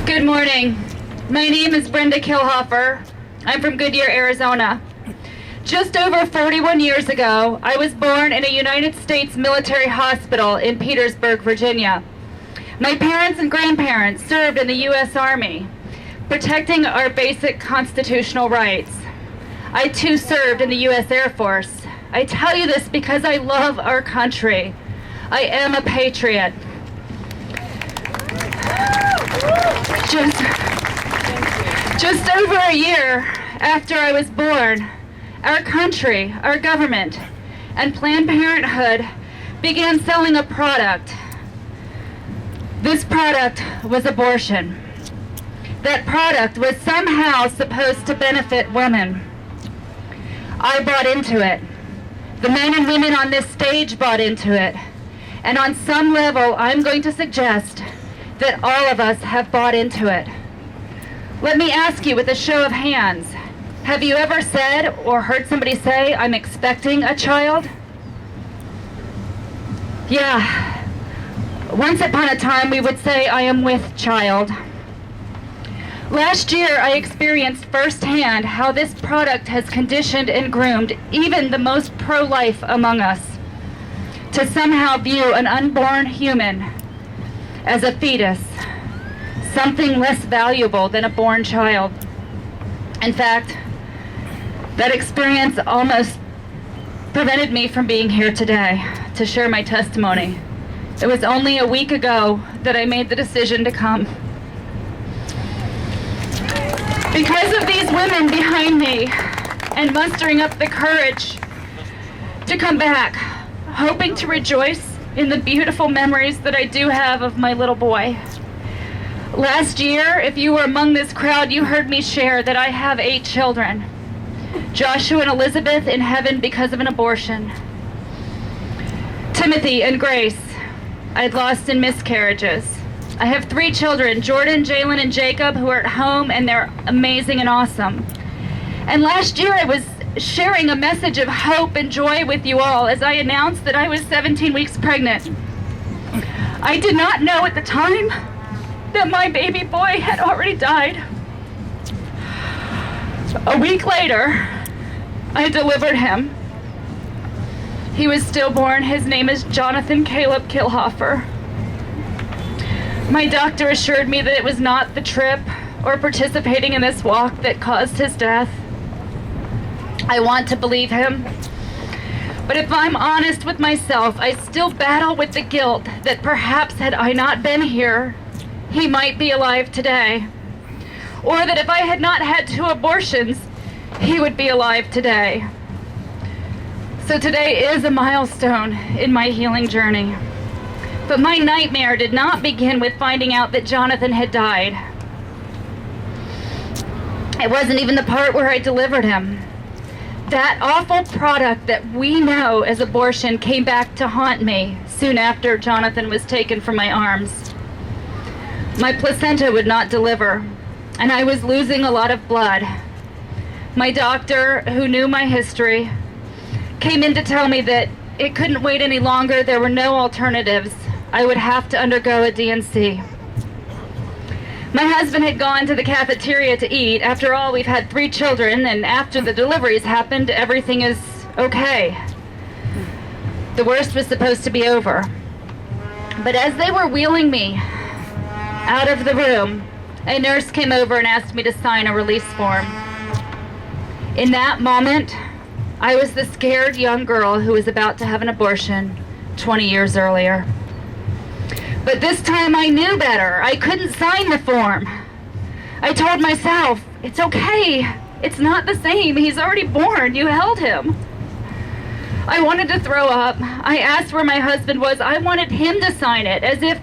Good morning. My name is Brenda Kilhofer. I'm from Goodyear, Arizona. Just over 41 years ago, I was born in a United States military hospital in Petersburg, Virginia. My parents and grandparents served in the U.S. Army, protecting our basic constitutional rights. I too served in the U.S. Air Force. I tell you this because I love our country. I am a patriot. Just over a year after I was born, our country, our government, and Planned Parenthood began selling a product. This product was abortion. That product was somehow supposed to benefit women. I bought into it. The men and women on this stage bought into it. And on some level, I'm going to suggest that all of us have bought into it. Let me ask you with a show of hands, have you ever said or heard somebody say, "I'm expecting a child"? Yeah. Once upon a time, we would say, "I am with child." Last year, I experienced firsthand how this product has conditioned and groomed even the most pro-life among us to somehow view an unborn human as a fetus, something less valuable than a born child. In fact, that experience almost prevented me from being here today to share my testimony. It was only a week ago that I made the decision to come. Because of these women behind me and mustering up the courage to come back, hoping to rejoice in the beautiful memories that I do have of my little boy. Last year, if you were among this crowd, you heard me share that I have 8 children. Joshua and Elizabeth in heaven because of an abortion. Timothy and Grace, I'd lost in miscarriages. I have 3 children, Jordan, Jalen, and Jacob, who are at home, and they're amazing and awesome. And last year I was sharing a message of hope and joy with you all as I announced that I was 17 weeks pregnant. I did not know at the time that my baby boy had already died. A week later, I delivered him. He was stillborn. His name is Jonathan Caleb Kilhofer. My doctor assured me that it was not the trip or participating in this walk that caused his death. I want to believe him. But if I'm honest with myself, I still battle with the guilt that perhaps had I not been here, he might be alive today. Or that if I had not had 2 abortions, he would be alive today. So today is a milestone in my healing journey. But my nightmare did not begin with finding out that Jonathan had died. It wasn't even the part where I delivered him. That awful product that we know as abortion came back to haunt me soon after Jonathan was taken from my arms. My placenta would not deliver, and I was losing a lot of blood. My doctor, who knew my history, came in to tell me that it couldn't wait any longer. There were no alternatives. I would have to undergo a D&C. My husband had gone to the cafeteria to eat. After all, we've had 3 children, and after the deliveries happened, everything is okay. The worst was supposed to be over. But as they were wheeling me out of the room, a nurse came over and asked me to sign a release form. In that moment, I was the scared young girl who was about to have an abortion 20 years earlier. But this time I knew better. I couldn't sign the form. I told myself, it's okay. It's not the same. He's already born. You held him. I wanted to throw up. I asked where my husband was. I wanted him to sign it, as if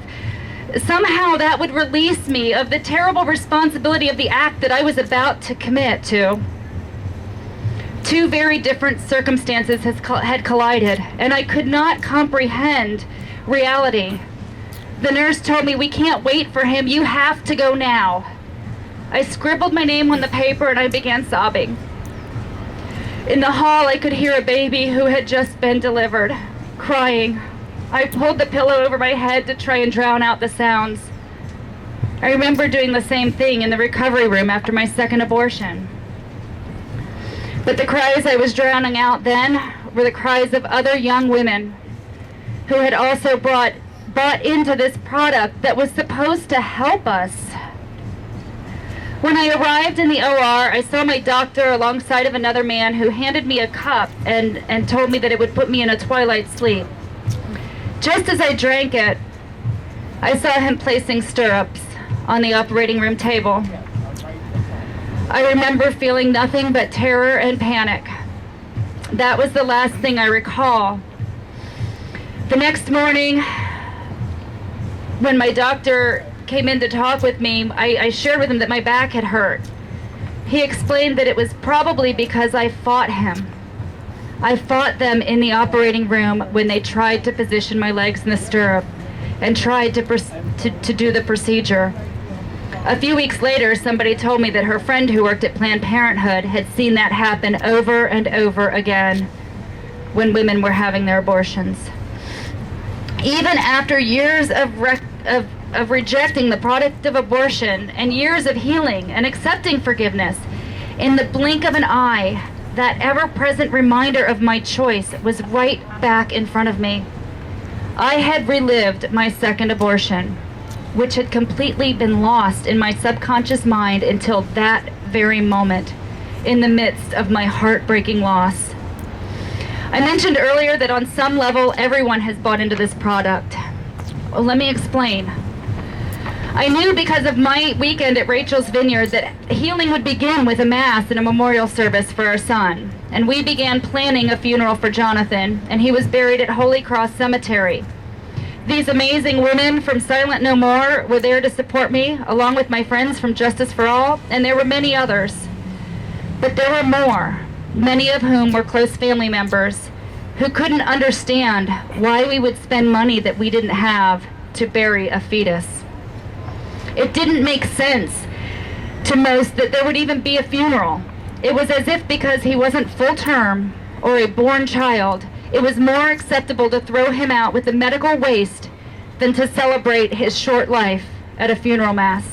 somehow that would release me of the terrible responsibility of the act that I was about to commit to. 2 very different circumstances had collided, and I could not comprehend reality. The nurse told me, "We can't wait for him. You have to go now." I scribbled my name on the paper and I began sobbing. In the hall, I could hear a baby who had just been delivered, crying. I pulled the pillow over my head to try and drown out the sounds. I remember doing the same thing in the recovery room after my second abortion. But the cries I was drowning out then were the cries of other young women who had also bought into this product that was supposed to help us. When I arrived in the OR, I saw my doctor alongside of another man who handed me a cup and told me that it would put me in a twilight sleep. Just as I drank it, I saw him placing stirrups on the operating room table. I remember feeling nothing but terror and panic. That was the last thing I recall. The next morning, when my doctor came in to talk with me, I shared with him that my back had hurt. He explained that it was probably because I fought him. I fought them in the operating room when they tried to position my legs in the stirrup and tried to do the procedure. A few weeks later, somebody told me that her friend who worked at Planned Parenthood had seen that happen over and over again when women were having their abortions. Even after years of rejecting the product of abortion and years of healing and accepting forgiveness, in the blink of an eye, that ever-present reminder of my choice was right back in front of me. I had relived my second abortion, which had completely been lost in my subconscious mind until that very moment, in the midst of my heartbreaking loss. I mentioned earlier that on some level, everyone has bought into this product. Well, let me explain. I knew because of my weekend at Rachel's Vineyard that healing would begin with a mass and a memorial service for our son. And we began planning a funeral for Jonathan, and he was buried at Holy Cross Cemetery. These amazing women from Silent No More were there to support me, along with my friends from Justice for All, and there were many others. But there were more, many of whom were close family members who couldn't understand why we would spend money that we didn't have to bury a fetus. It didn't make sense to most that there would even be a funeral. It was as if because he wasn't full term or a born child, it was more acceptable to throw him out with the medical waste than to celebrate his short life at a funeral mass.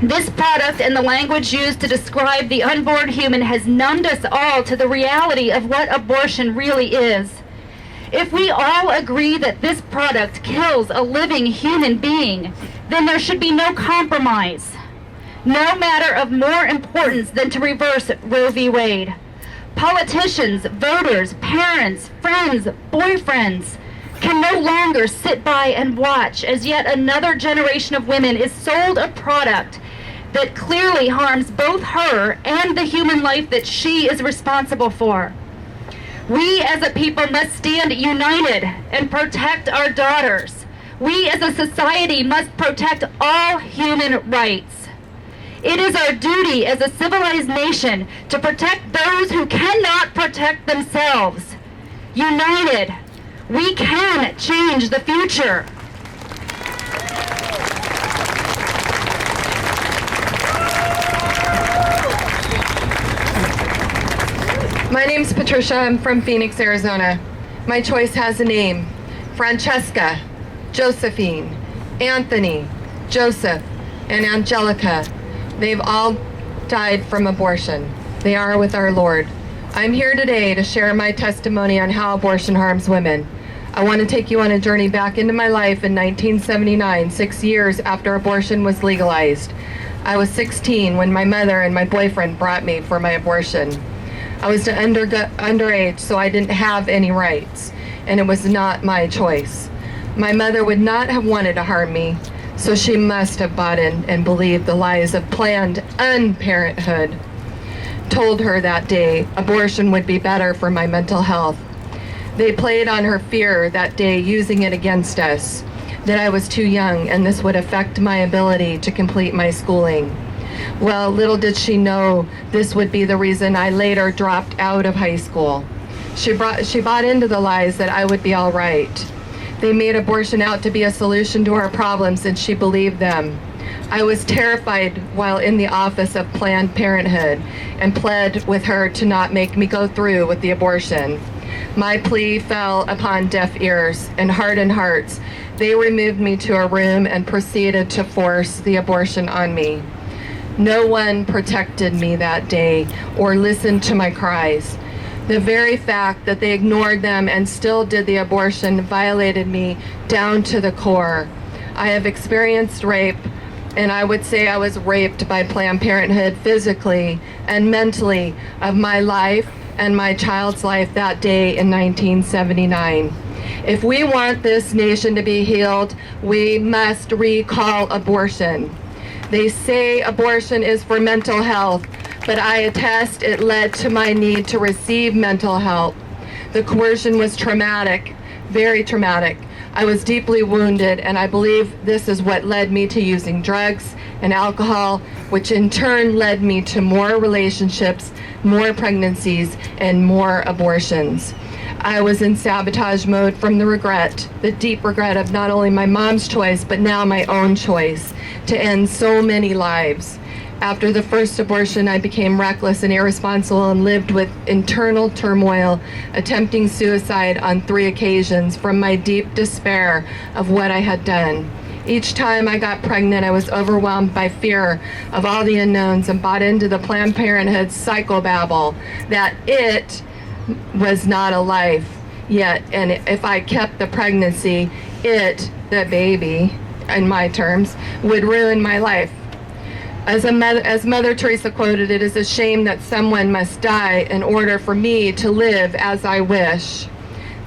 This product and the language used to describe the unborn human has numbed us all to the reality of what abortion really is. If we all agree that this product kills a living human being, then there should be no compromise. No matter of more importance than to reverse Roe v. Wade. Politicians, voters, parents, friends, boyfriends can no longer sit by and watch as yet another generation of women is sold a product that clearly harms both her and the human life that she is responsible for. We as a people must stand united and protect our daughters. We as a society must protect all human rights. It is our duty as a civilized nation to protect those who cannot protect themselves. United, we can change the future. My name's Patricia. I'm from Phoenix, Arizona. My choice has a name: Francesca, Josephine, Anthony, Joseph, and Angelica. They've all died from abortion. They are with our Lord. I'm here today to share my testimony on how abortion harms women. I want to take you on a journey back into my life in 1979, 6 years after abortion was legalized. I was 16 when my mother and my boyfriend brought me for my abortion. I was underage, so I didn't have any rights, and it was not my choice. My mother would not have wanted to harm me, so she must have bought in and believed the lies of Planned Parenthood. Told her that day abortion would be better for my mental health. They played on her fear that day, using it against us, that I was too young and this would affect my ability to complete my schooling. Well, little did she know this would be the reason I later dropped out of high school. She bought into the lies that I would be all right. They made abortion out to be a solution to our problems, and she believed them. I was terrified while in the office of Planned Parenthood and pled with her to not make me go through with the abortion. My plea fell upon deaf ears and hardened hearts They removed me to a room and proceeded to force the abortion on me. No one protected me that day or listened to my cries. The very fact that they ignored them and still did the abortion violated me down to the core. I have experienced rape, and I would say I was raped by Planned Parenthood physically and mentally of my life and my child's life that day in 1979. If we want this nation to be healed, we must recall abortion. They say abortion is for mental health, but I attest it led to my need to receive mental help. The coercion was traumatic, very traumatic. I was deeply wounded, and I believe this is what led me to using drugs and alcohol, which in turn led me to more relationships, more pregnancies, and more abortions. I was in sabotage mode from the regret, the deep regret of not only my mom's choice, but now my own choice to end so many lives. After the first abortion, I became reckless and irresponsible and lived with internal turmoil, attempting suicide on 3 occasions from my deep despair of what I had done. Each time I got pregnant, I was overwhelmed by fear of all the unknowns and bought into the Planned Parenthood psychobabble that it was not a life yet, and if I kept the pregnancy, it, the baby, in my terms, would ruin my life. As Mother Teresa quoted, it is a shame that someone must die in order for me to live as I wish.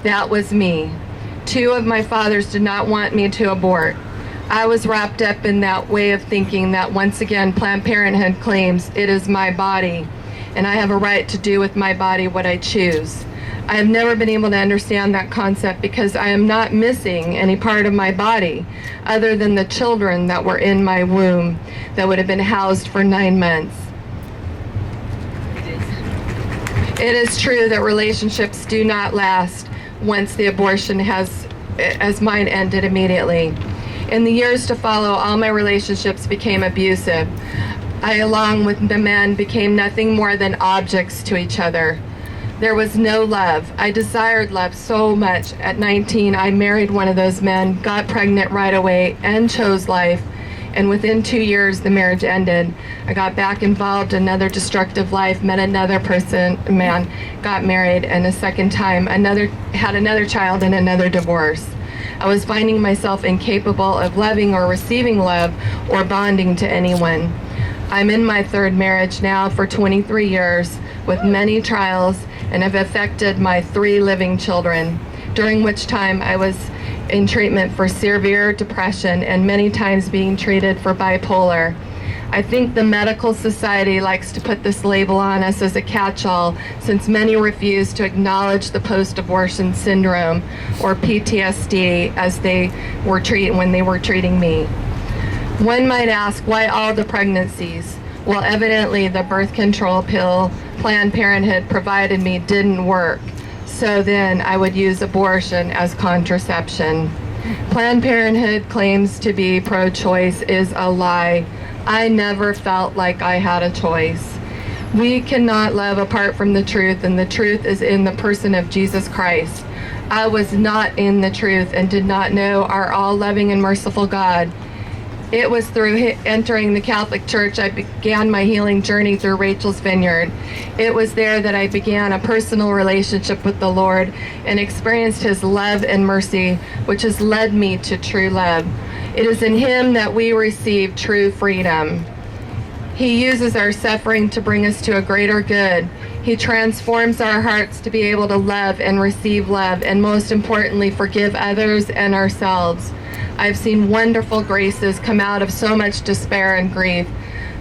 That was me. 2 of my fathers did not want me to abort. I was wrapped up in that way of thinking that once again Planned Parenthood claims it is my body, and I have a right to do with my body what I choose. I have never been able to understand that concept because I am not missing any part of my body other than the children that were in my womb that would have been housed for 9 months. It is true that relationships do not last once the abortion has, as mine ended immediately. In the years to follow, all my relationships became abusive. I, along with the men, became nothing more than objects to each other. There was no love. I desired love so much. At 19, I married one of those men, got pregnant right away, and chose life. And within 2 years, the marriage ended. I got back involved in another destructive life, met another man, got married, and a second time, had another child and another divorce. I was finding myself incapable of loving or receiving love or bonding to anyone. I'm in my 3rd marriage now for 23 years with many trials and have affected my 3 living children, during which time I was in treatment for severe depression and many times being treated for bipolar. I think the medical society likes to put this label on us as a catch-all since many refuse to acknowledge the post-abortion syndrome or PTSD as when they were treating me. One might ask, why all the pregnancies? Well, evidently the birth control pill Planned Parenthood provided me didn't work. So then I would use abortion as contraception. Planned Parenthood claims to be pro-choice is a lie. I never felt like I had a choice. We cannot love apart from the truth, and the truth is in the person of Jesus Christ. I was not in the truth and did not know our all-loving and merciful God. It was through entering the Catholic Church I began my healing journey through Rachel's Vineyard. It was there that I began a personal relationship with the Lord and experienced His love and mercy, which has led me to true love. It is in Him that we receive true freedom. He uses our suffering to bring us to a greater good. He transforms our hearts to be able to love and receive love, and most importantly, forgive others and ourselves. I've seen wonderful graces come out of so much despair and grief.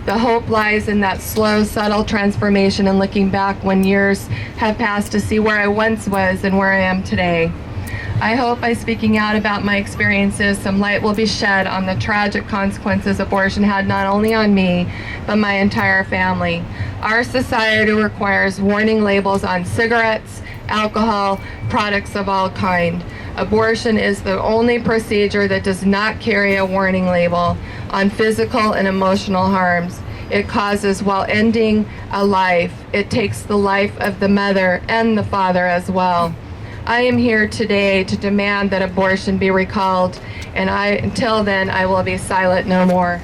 The hope lies in that slow, subtle transformation and looking back when years have passed to see where I once was and where I am today. I hope by speaking out about my experiences, some light will be shed on the tragic consequences abortion had not only on me, but my entire family. Our society requires warning labels on cigarettes, alcohol, products of all kind. Abortion is the only procedure that does not carry a warning label on physical and emotional harms it causes while ending a life. It takes the life of the mother and the father as well. I am here today to demand that abortion be recalled, and until then, I will be silent no more.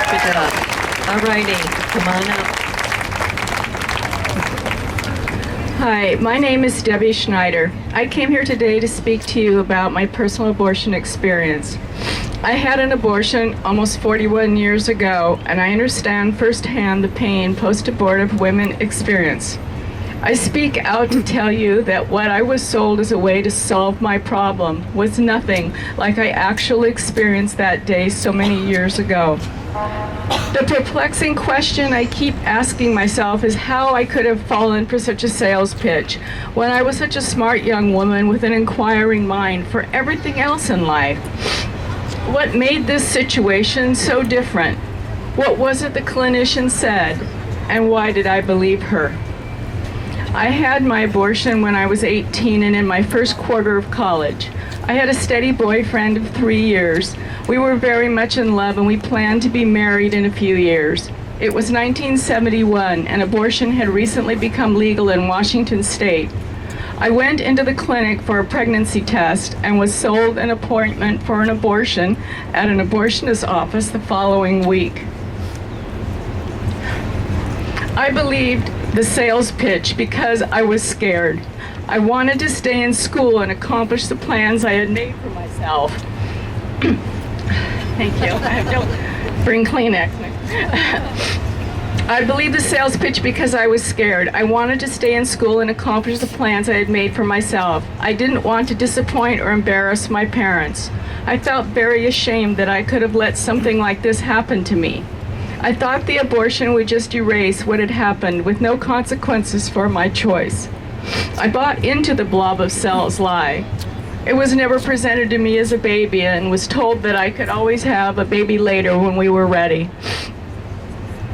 Good job. All righty, come on up. Hi, my name is Debbie Schneider. I came here today to speak to you about my personal abortion experience. I had an abortion almost 41 years ago, and I understand firsthand the pain post-abortive women experience. I speak out to tell you that what I was sold as a way to solve my problem was nothing like I actually experienced that day so many years ago. The perplexing question I keep asking myself is how I could have fallen for such a sales pitch when I was such a smart young woman with an inquiring mind for everything else in life. What made this situation so different? What was it the clinician said? And why did I believe her? I had my abortion when I was 18 and in my first quarter of college. I had a steady boyfriend of 3 years. We were very much in love and we planned to be married in a few years. It was 1971 and abortion had recently become legal in Washington state. I went into the clinic for a pregnancy test and was sold an appointment for an abortion at an abortionist's office the following week. I believed the sales pitch because I was scared. I wanted to stay in school and accomplish the plans I had made for myself. Thank you. Don't bring Kleenex. I believed the sales pitch because I was scared. I wanted to stay in school and accomplish the plans I had made for myself. I didn't want to disappoint or embarrass my parents. I felt very ashamed that I could have let something like this happen to me. I thought the abortion would just erase what had happened with no consequences for my choice. I bought into the blob of cells lie. It was never presented to me as a baby and was told that I could always have a baby later when we were ready.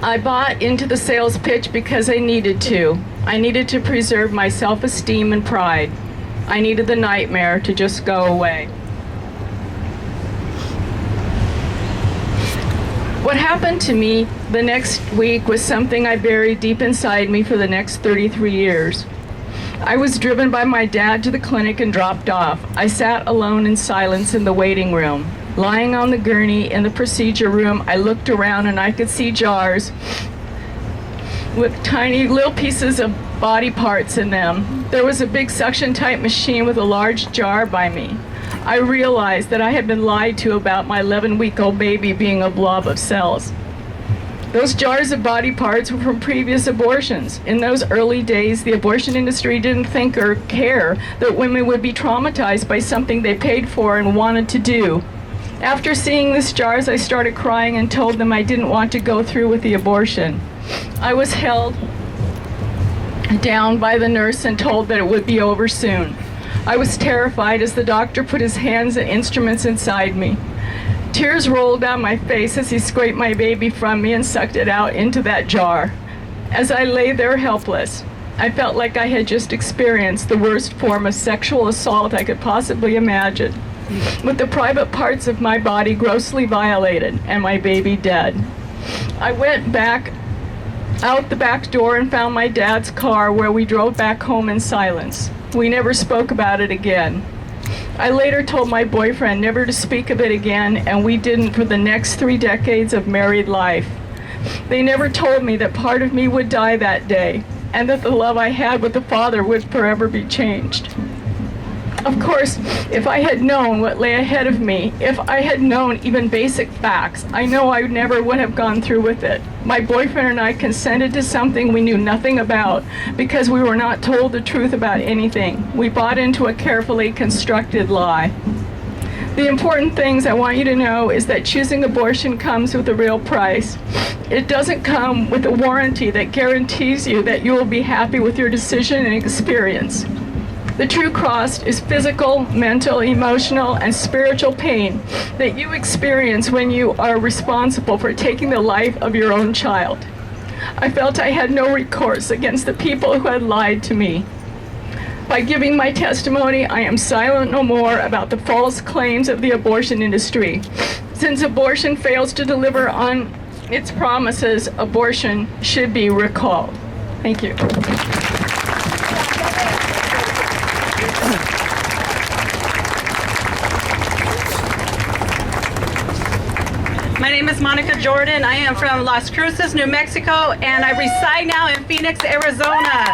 I bought into the sales pitch because I needed to. I needed to preserve my self-esteem and pride. I needed the nightmare to just go away. What happened to me the next week was something I buried deep inside me for the next 33 years. I was driven by my dad to the clinic and dropped off. I sat alone in silence in the waiting room. Lying on the gurney in the procedure room, I looked around and I could see jars with tiny little pieces of body parts in them. There was a big suction type machine with a large jar by me. I realized that I had been lied to about my 11-week-old baby being a blob of cells. Those jars of body parts were from previous abortions. In those early days, the abortion industry didn't think or care that women would be traumatized by something they paid for and wanted to do. After seeing these jars, I started crying and told them I didn't want to go through with the abortion. I was held down by the nurse and told that it would be over soon. I was terrified as the doctor put his hands and instruments inside me. Tears rolled down my face as he scraped my baby from me and sucked it out into that jar. As I lay there helpless, I felt like I had just experienced the worst form of sexual assault I could possibly imagine, with the private parts of my body grossly violated and my baby dead. I went back out the back door and found my dad's car, where we drove back home in silence. We never spoke about it again. I later told my boyfriend never to speak of it again, and we didn't for the next 3 decades of married life. They never told me that part of me would die that day, and that the love I had with the Father would forever be changed. Of course, if I had known what lay ahead of me, if I had known even basic facts, I know I never would have gone through with it. My boyfriend and I consented to something we knew nothing about because we were not told the truth about anything. We bought into a carefully constructed lie. The important things I want you to know is that choosing abortion comes with a real price. It doesn't come with a warranty that guarantees you that you will be happy with your decision and experience. The true cost is physical, mental, emotional, and spiritual pain that you experience when you are responsible for taking the life of your own child. I felt I had no recourse against the people who had lied to me. By giving my testimony, I am silent no more about the false claims of the abortion industry. Since abortion fails to deliver on its promises, abortion should be recalled. Thank you. My name is Monica Jordan. I am from Las Cruces, New Mexico, and I reside now in Phoenix, Arizona.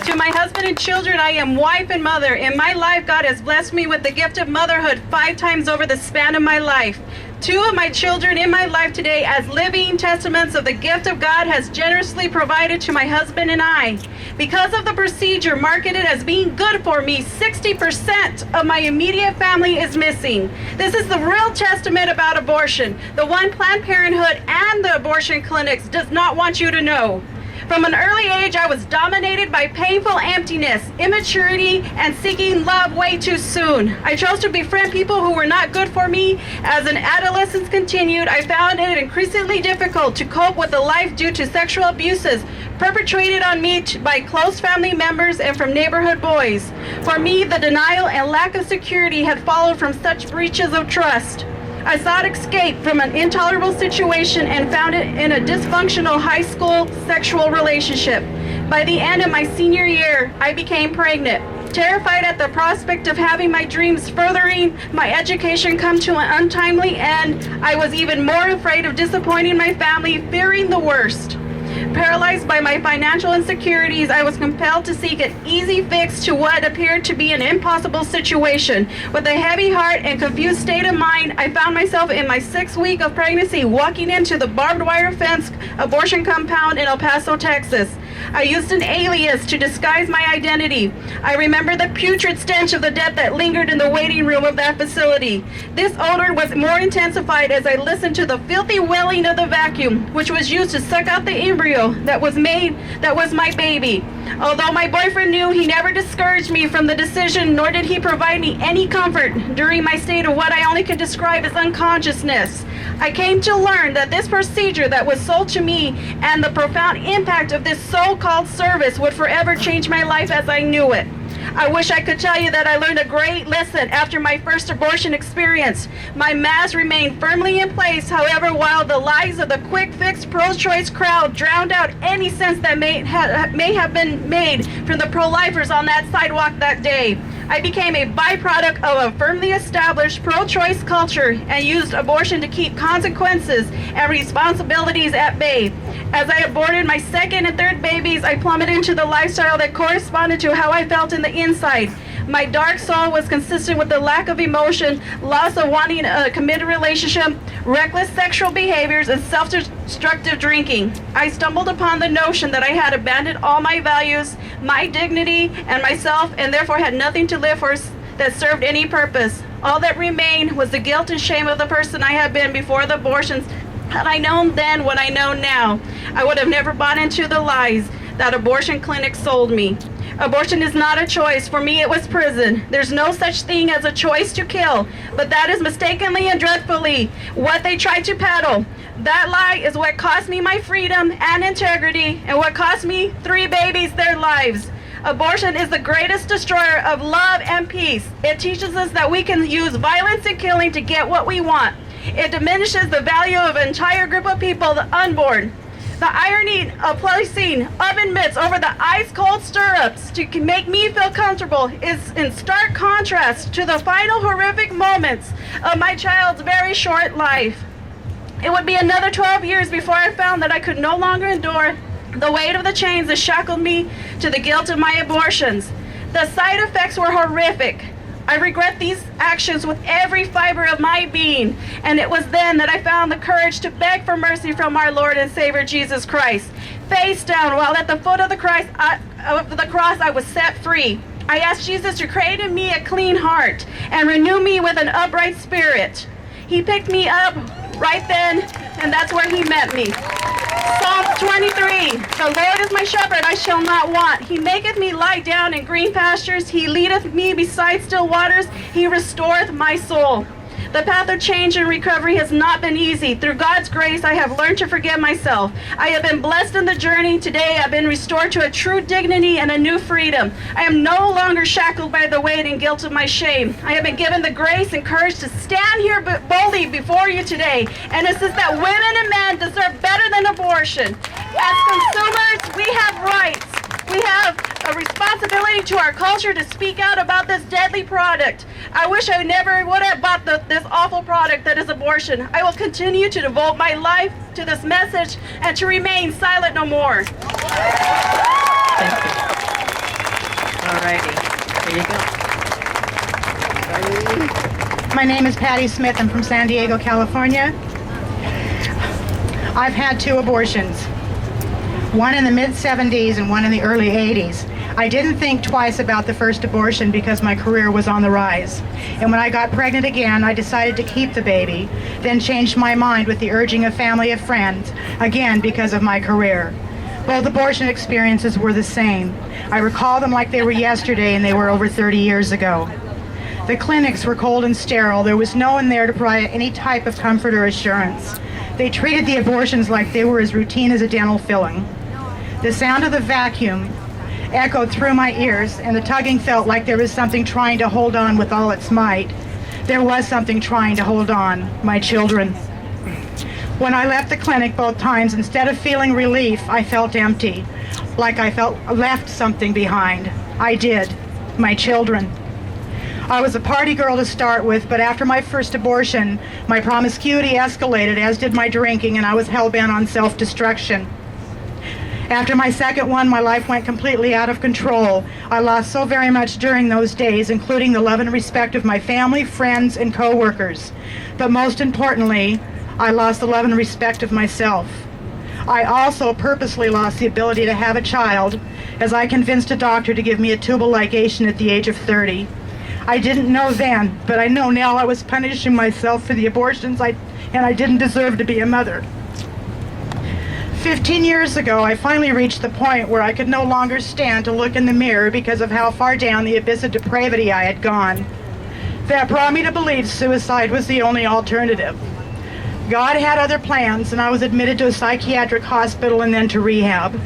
To my husband and children, I am wife and mother. In my life, God has blessed me with the gift of motherhood 5 times over the span of my life. 2 of my children in my life today, as living testaments of the gift of God, has generously provided to my husband and I. Because of the procedure marketed as being good for me, 60% of my immediate family is missing. This is the real testament about abortion, the one Planned Parenthood and the abortion clinics does not want you to know. From an early age, I was dominated by painful emptiness, immaturity, and seeking love way too soon. I chose to befriend people who were not good for me. As an adolescence continued, I found it increasingly difficult to cope with the life due to sexual abuses perpetrated on me by close family members and from neighborhood boys. For me, the denial and lack of security had followed from such breaches of trust. I sought escape from an intolerable situation and found it in a dysfunctional high school sexual relationship. By the end of my senior year, I became pregnant. Terrified at the prospect of having my dreams furthering my education come to an untimely end, I was even more afraid of disappointing my family, fearing the worst. Paralyzed by my financial insecurities, I was compelled to seek an easy fix to what appeared to be an impossible situation. With a heavy heart and confused state of mind, I found myself in my 6th week of pregnancy walking into the barbed wire fence abortion compound in El Paso, Texas. I used an alias to disguise my identity. I remember the putrid stench of the dead that lingered in the waiting room of that facility. This odor was more intensified as I listened to the filthy wailing of the vacuum, which was used to suck out the embryo that was my baby. Although my boyfriend knew, he never discouraged me from the decision, nor did he provide me any comfort during my state of what I only could describe as unconsciousness. I came to learn that this procedure that was sold to me and the profound impact of this so-called service would forever change my life as I knew it. I wish I could tell you that I learned a great lesson after my first abortion experience. My mask remained firmly in place, however, while the lies of the quick-fix pro-choice crowd drowned out any sense that may have been made from the pro-lifers on that sidewalk that day. I became a byproduct of a firmly established pro-choice culture and used abortion to keep consequences and responsibilities at bay. As I aborted my 2nd and 3rd babies, I plummeted into the lifestyle that corresponded to how I felt in the inside. My dark soul was consistent with the lack of emotion, loss of wanting a committed relationship, reckless sexual behaviors, and self-destructive drinking. I stumbled upon the notion that I had abandoned all my values, my dignity, and myself, and therefore had nothing to live for that served any purpose. All that remained was the guilt and shame of the person I had been before the abortions. Had I known then what I know now, I would have never bought into the lies that abortion clinics sold me. Abortion is not a choice. For me, it was prison. There's no such thing as a choice to kill, but that is mistakenly and dreadfully what they tried to peddle. That lie is what cost me my freedom and integrity, and what cost me 3 babies their lives. Abortion is the greatest destroyer of love and peace. It teaches us that we can use violence and killing to get what we want. It diminishes the value of an entire group of people, the unborn. The irony of placing oven mitts over the ice-cold stirrups to make me feel comfortable is in stark contrast to the final horrific moments of my child's very short life. It would be another 12 years before I found that I could no longer endure the weight of the chains that shackled me to the guilt of my abortions. The side effects were horrific. I regret these actions with every fiber of my being, and it was then that I found the courage to beg for mercy from our Lord and Savior Jesus Christ. Face down, while at the foot of the cross I was set free. I asked Jesus to create in me a clean heart and renew me with an upright spirit. He picked me up right then, and that's where he met me. Psalm 23, the Lord is my shepherd, I shall not want. He maketh me lie down in green pastures. He leadeth me beside still waters. He restoreth my soul. The path of change and recovery has not been easy. Through God's grace, I have learned to forgive myself. I have been blessed in the journey. Today, I've been restored to a true dignity and a new freedom. I am no longer shackled by the weight and guilt of my shame. I have been given the grace and courage to stand here boldly before you today and insist that women and men deserve better than abortion. As consumers, we have rights. We have a responsibility to our culture to speak out about this deadly product. I wish I never would have bought this awful product that is abortion. I will continue to devote my life to this message and to remain silent no more. Thank you. All righty. Here you go. My name is Patti Smith. I'm from San Diego, California. I've had 2 abortions, one in the mid-70s and one in the early 80s. I didn't think twice about the first abortion because my career was on the rise. And when I got pregnant again, I decided to keep the baby, then changed my mind with the urging of family and friends, again because of my career. Both abortion experiences were the same. I recall them like they were yesterday, and they were over 30 years ago. The clinics were cold and sterile. There was no one there to provide any type of comfort or assurance. They treated the abortions like they were as routine as a dental filling. The sound of the vacuum echoed through my ears, and the tugging felt like there was something trying to hold on with all its might. There was something trying to hold on, my children. When I left the clinic both times, instead of feeling relief, I felt empty, like I left something behind. I did, my children. I was a party girl to start with, but after my first abortion, my promiscuity escalated, as did my drinking, and I was hell-bent on self-destruction. After my second one, my life went completely out of control. I lost so very much during those days, including the love and respect of my family, friends, and co-workers. But most importantly, I lost the love and respect of myself. I also purposely lost the ability to have a child, as I convinced a doctor to give me a tubal ligation at the age of 30. I didn't know then, but I know now I was punishing myself for the abortions and I didn't deserve to be a mother. 15 years ago, I finally reached the point where I could no longer stand to look in the mirror because of how far down the abyss of depravity I had gone. That brought me to believe suicide was the only alternative. God had other plans, and I was admitted to a psychiatric hospital and then to rehab.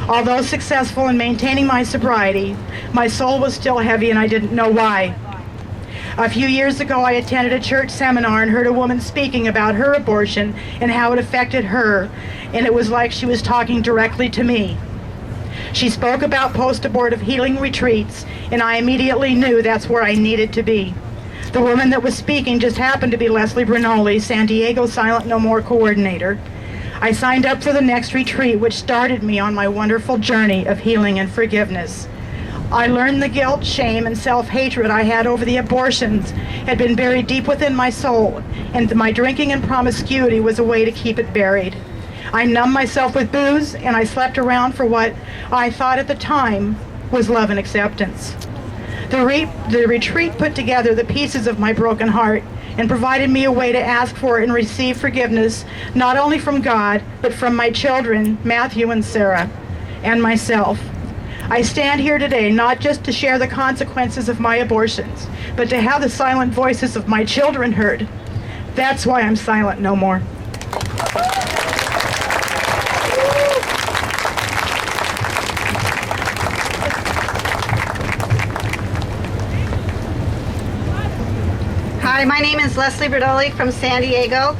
Although successful in maintaining my sobriety, my soul was still heavy and I didn't know why. A few years ago, I attended a church seminar and heard a woman speaking about her abortion and how it affected her, and it was like she was talking directly to me. She spoke about post-abortive healing retreats, and I immediately knew that's where I needed to be. The woman that was speaking just happened to be Leslie Bernoli, San Diego Silent No More coordinator. I signed up for the next retreat, which started me on my wonderful journey of healing and forgiveness. I learned the guilt, shame, and self-hatred I had over the abortions had been buried deep within my soul, and my drinking and promiscuity was a way to keep it buried. I numbed myself with booze, and I slept around for what I thought at the time was love and acceptance. The retreat put together the pieces of my broken heart and provided me a way to ask for and receive forgiveness, not only from God, but from my children, Matthew and Sarah, and myself. I stand here today not just to share the consequences of my abortions, but to have the silent voices of my children heard. That's why I'm silent no more. Hi, my name is Leslie Berdoli from San Diego,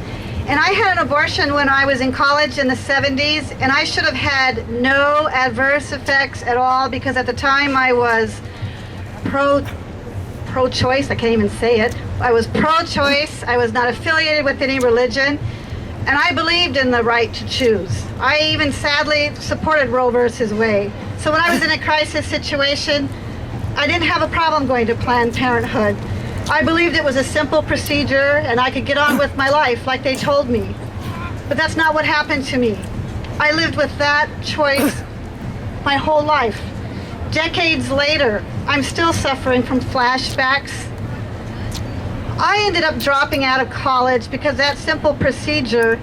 and I had an abortion when I was in college in the 70s, and I should have had no adverse effects at all because at the time I was pro-choice. I can't even say it. I was pro-choice. I was not affiliated with any religion, and I believed in the right to choose. I even sadly supported Roe versus Wade. So when I was in a crisis situation, I didn't have a problem going to Planned Parenthood. I believed it was a simple procedure and I could get on with my life like they told me. But that's not what happened to me. I lived with that choice my whole life. Decades later, I'm still suffering from flashbacks. I ended up dropping out of college because that simple procedure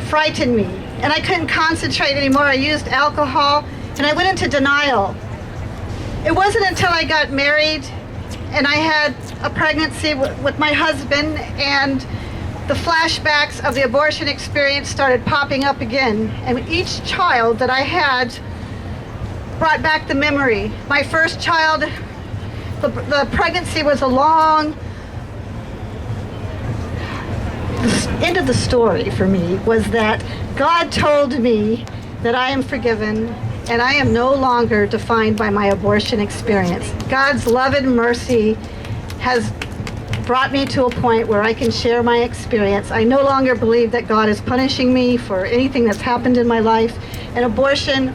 frightened me and I couldn't concentrate anymore. I used alcohol and I went into denial. It wasn't until I got married and I had a pregnancy with my husband, and the flashbacks of the abortion experience started popping up again. And each child that I had brought back the memory. My first child, the pregnancy was a long, the end of the story for me was that God told me that I am forgiven and I am no longer defined by my abortion experience. God's love and mercy has brought me to a point where I can share my experience. I no longer believe that God is punishing me for anything that's happened in my life, and abortion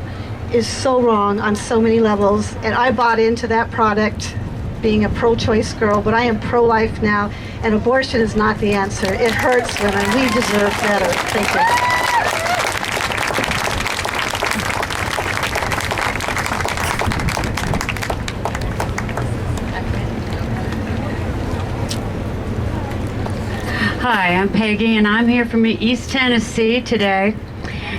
is so wrong on so many levels, and I bought into that product being a pro-choice girl, but I am pro-life now, and abortion is not the answer. It hurts women. We deserve better. Thank you. Hi, I'm Peggy, and I'm here from East Tennessee today,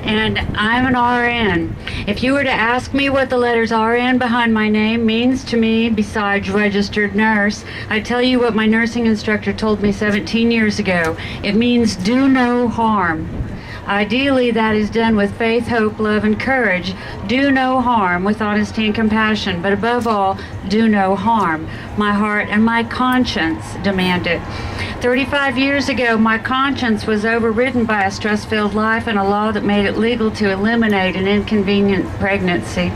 and I'm an RN. If you were to ask me what the letters RN behind my name means to me, besides registered nurse, I'd tell you what my nursing instructor told me 17 years ago. It means do no harm. Ideally, that is done with faith, hope, love, and courage. Do no harm with honesty and compassion, but above all, do no harm. My heart and my conscience demand it. 35 years ago, my conscience was overridden by a stress-filled life and a law that made it legal to eliminate an inconvenient pregnancy.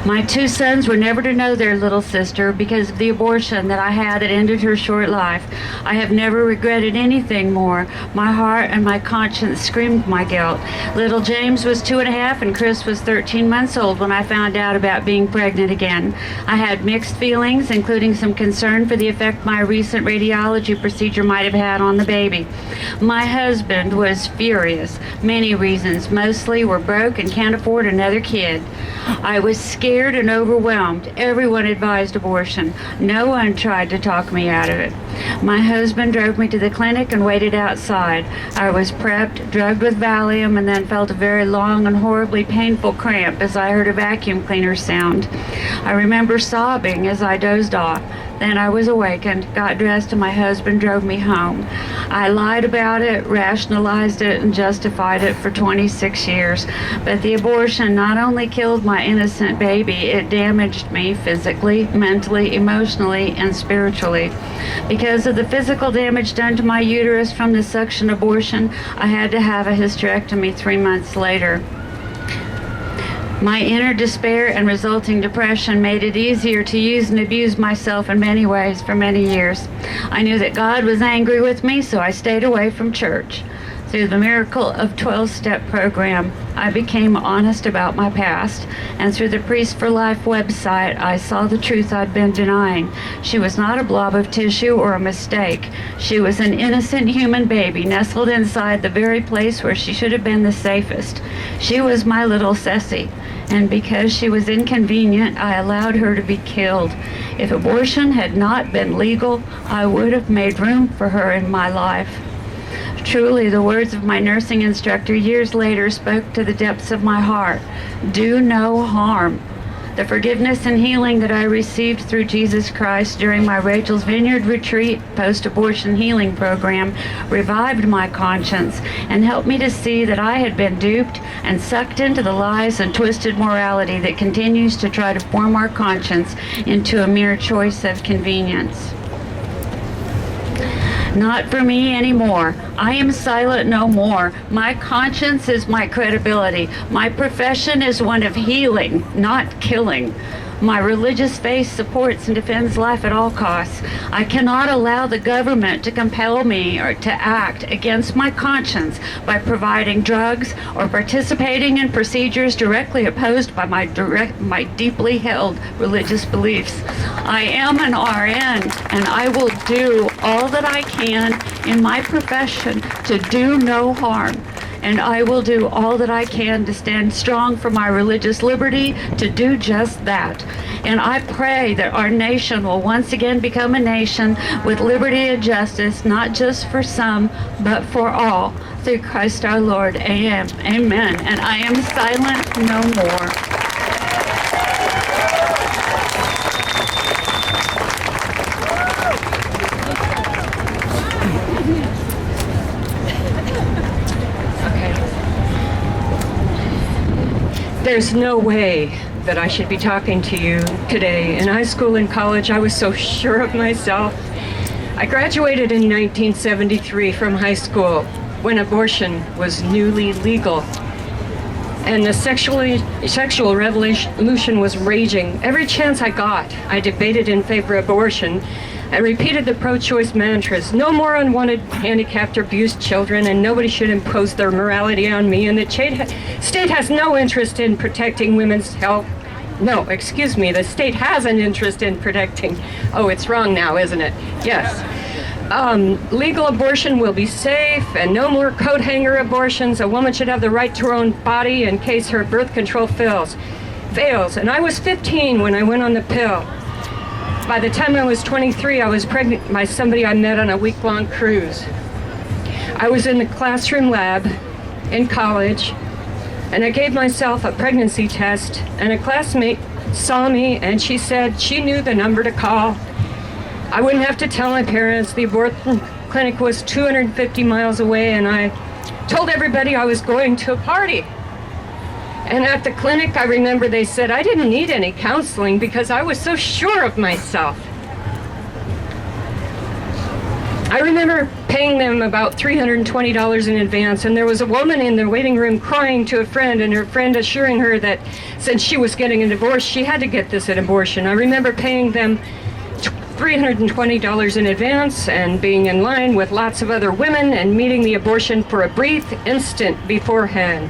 My 2 sons were never to know their little sister because of the abortion that I had that ended her short life. I have never regretted anything more. My heart and my conscience screamed my guilt. Little James was 2.5 and Chris was 13 months old when I found out about being pregnant again. I had mixed feelings, including some concern for the effect my recent radiology procedure might have had on the baby. My husband was furious. Many reasons. Mostly we're broke and can't afford another kid. I was scared and overwhelmed. Everyone advised abortion. No one tried to talk me out of it. My husband drove me to the clinic and waited outside. I was prepped, drugged with Valium, and then felt a very long and horribly painful cramp as I heard a vacuum cleaner sound. I remember sobbing as I dozed off. Then I was awakened, got dressed, and my husband drove me home. I lied about it, rationalized it, and justified it for 26 years. But the abortion not only killed my innocent baby, it damaged me physically, mentally, emotionally, and spiritually. Because of the physical damage done to my uterus from the suction abortion, I had to have a hysterectomy 3 months later. My inner despair and resulting depression made it easier to use and abuse myself in many ways for many years. I knew that God was angry with me, so I stayed away from church. Through the Miracle of 12-Step program, I became honest about my past, and through the Priest for Life website, I saw the truth I'd been denying. She was not a blob of tissue or a mistake. She was an innocent human baby nestled inside the very place where she should have been the safest. She was my little Ceci, and because she was inconvenient, I allowed her to be killed. If abortion had not been legal, I would have made room for her in my life. Truly, the words of my nursing instructor years later spoke to the depths of my heart. Do no harm. The forgiveness and healing that I received through Jesus Christ during my Rachel's Vineyard Retreat post-abortion healing program revived my conscience and helped me to see that I had been duped and sucked into the lies and twisted morality that continues to try to form our conscience into a mere choice of convenience. Not for me anymore. I am silent no more. My conscience is my credibility. My profession is one of healing, not killing. My religious faith supports and defends life at all costs. I cannot allow the government to compel me or to act against my conscience by providing drugs or participating in procedures directly opposed by my deeply held religious beliefs. I am an RN, and I will do all that I can in my profession to do no harm. And I will do all that I can to stand strong for my religious liberty to do just that. And I pray that our nation will once again become a nation with liberty and justice, not just for some, but for all. Through Christ our Lord. Amen. Amen. And I am silent no more. There's no way that I should be talking to you today. In high school and college, I was so sure of myself. I graduated in 1973 from high school when abortion was newly legal. and the sexual revolution was raging. Every chance I got, I debated in favor of abortion and repeated the pro-choice mantras: no more unwanted, handicapped, or abused children, and nobody should impose their morality on me, and the state has no interest in protecting women's health. No, excuse me, the state has an interest in protecting. Oh, it's wrong now, isn't it? Yes. Legal abortion will be safe, and no more coat hanger abortions. A woman should have the right to her own body in case her birth control fails. And I was 15 when I went on the pill. By the time I was 23, I was pregnant by somebody I met on a week-long cruise. I was in the classroom lab in college, and I gave myself a pregnancy test, and a classmate saw me, and she said she knew the number to call. I wouldn't have to tell my parents. The abortion clinic was 250 miles away, and I told everybody I was going to a party. And at the clinic, I remember they said I didn't need any counseling because I was so sure of myself. I remember paying them about $320 in advance, and there was a woman in the waiting room crying to a friend, and her friend assuring her that since she was getting a divorce, she had to get this an abortion. I remember paying them $320 in advance and being in line with lots of other women and meeting the abortion for a brief instant beforehand.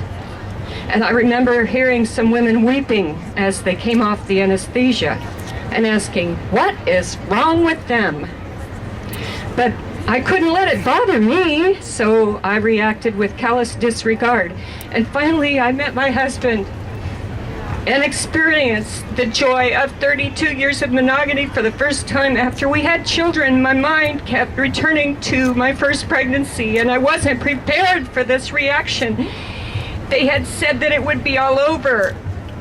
And I remember hearing some women weeping as they came off the anesthesia and asking, what is wrong with them? But I couldn't let it bother me, so I reacted with callous disregard. And finally, I met my husband and experienced the joy of 32 years of monogamy for the first time. After we had children, my mind kept returning to my first pregnancy, and I wasn't prepared for this reaction. They had said that it would be all over.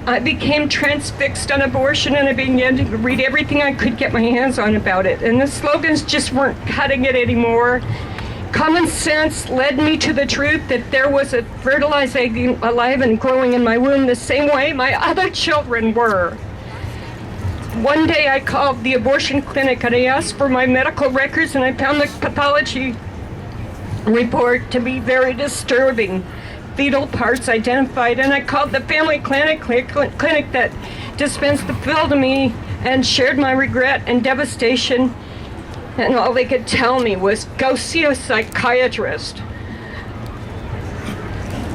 I became transfixed on abortion, and I began to read everything I could get my hands on about it. And the slogans just weren't cutting it anymore. Common sense led me to the truth that there was a fertilized egg alive and growing in my womb the same way my other children were. One day I called the abortion clinic and I asked for my medical records, and I found the pathology report to be very disturbing. Fetal parts identified, and I called the family clinic that dispensed the pill to me and shared my regret and devastation, and all they could tell me was, go see a psychiatrist.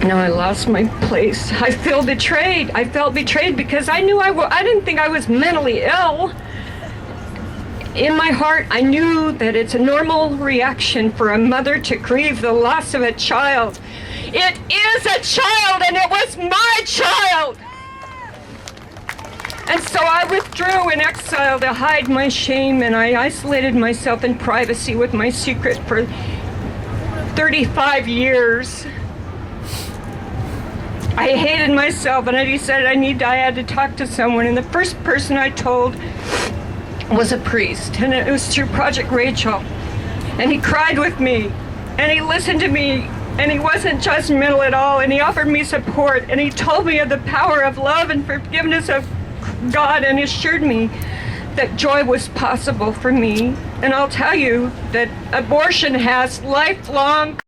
Now I lost my place. I felt betrayed. I felt betrayed because I knew I didn't think I was mentally ill. In my heart, I knew that it's a normal reaction for a mother to grieve the loss of a child. It is a child, and it was my child. And so I withdrew in exile to hide my shame, and I isolated myself in privacy with my secret for 35 years. I hated myself, and I decided I had to talk to someone, and the first person I told was a priest, and it was through Project Rachel. And he cried with me, and he listened to me, and he wasn't judgmental at all, and he offered me support, and he told me of the power of love and forgiveness of God, and assured me that joy was possible for me. And I'll tell you that abortion has lifelong